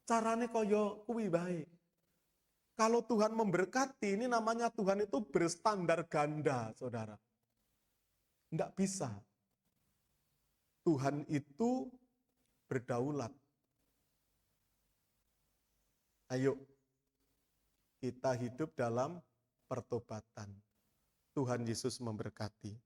carane koyo kuwi baik. Kalau Tuhan memberkati, ini namanya Tuhan itu berstandar ganda, saudara. Enggak bisa. Tuhan itu berdaulat. Ayo, kita hidup dalam pertobatan. Tuhan Yesus memberkati.